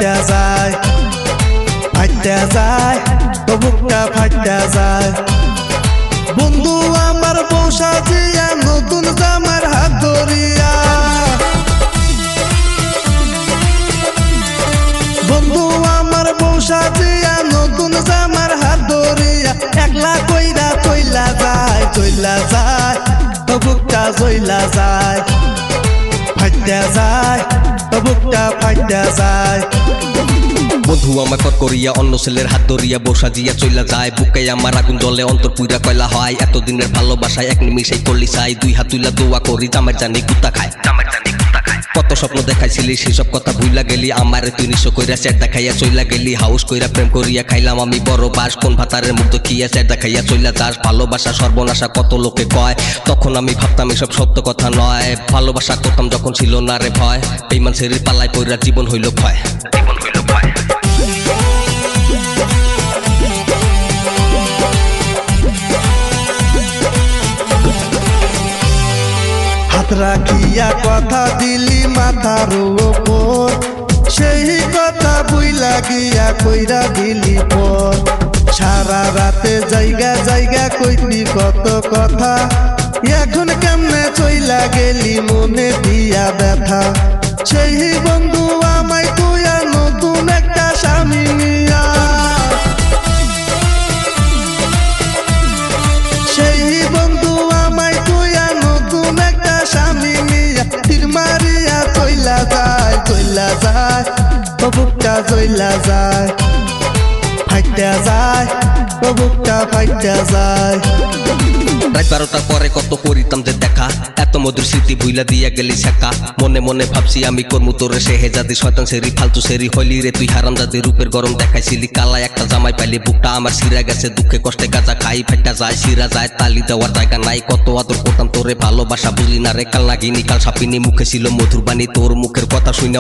ফাইটা যায়, ফাইটা যায়, ও বুকটা ফাইটা যায়। বন্ধু আমার বউ সাজিয়া নতুন জামার হাত ধরিয়া, বন্ধু আমার বউ সাজিয়া নতুন জামার হাত ধরিয়া একলা কইরা চইলা যায়, চইলা যায়, ও বুকটা চইলা যায়, ফাইটা যায়, ও বুকটা ফাইটা যায়। বন্ধু আমার কর করিয়া অন্য ছেলের হাত ধরিয়া বসা জিয়া চইলা যায়, বুকে আমার আগুন জ্বলে অন্তর পুইরা কয়লা হয়। এতদিনের ভালোবাসায় এক নিমিষেই করলি চাই, দুই হাত তুইলা দোয়া করি জামাই জানি কুত্তা খায়, জামাই জানি কুত্তা খায়। কত স্বপ্ন দেখাইছিলি সেসব কথা ভুইলা গেলি, আমারে তুই নিঃস্ব কইরা চেট দেখাইয়া চইলা গেলি। হাউস কইরা প্রেম করিয়া খাইলাম আমি বড় বাস, কোন ভাতারের মুখ দেখিয়া চেট দেখাইয়া চইলা যাস। ভালোবাসা সর্বনাশা কত লোকে কয়, তখন আমি ভাবতাম এসব সত্য কথা নয়। ভালোবাসা করতাম যখন ছিল না রে ভয়, বেইমান ছেড়ে পালায় পইরা জীবন হইল ক্ষয়, জীবন হইল ক্ষয়। হাত রাখিয়া কথা দিলি মাথার উপর, সেই কথা বুইলা গিয়া কইরা দিলি পর। সারা রাতে জায়গা জায়গা কইলি কত কথা, এখন কেমনে চইলা গেলি মনে দিয়া ব্যথা। সেই বন্ধু আমায় তুইয়া নতুন একটা স্বামী নিয়া, সেই বন্ধু আমায় তুইয়া নতুন একটা স্বামী নিয়া তীর মারিয়া চইলা যায়, চইলা যায়, ও বুকটা চইলা যায়, ফাইটা যায়, ও বুকটা ফাইটা যায়। রাত 12টার পরে কত করিতাম যে দেখা, এত মধুর স্মৃতি ভুইলা দিয়া গেলি শেখা। মনে মনে ভাবছি আমি করমু তোরে সেহেজাদি, শয়তান সেরি ফালতু সেরি হইলি রে তুই হারামজাদি। রূপের গরম দেখাইছিলি কালা একটা জামাই পাইলি, বুকটা আমার সিরা গেছে দুঃখে কষ্টে গাজা খাই। ফাইটা যায় সিরা যায়, তালি দেওয়ার জায়গা নাই। কত আদর করতাম তোরে ভালোবাসা বুঝলি না রে, কাল নাগিনি কাল সাপিনি, মুখে ছিল মধুর বাণী। তোর মুখের কথা শুনে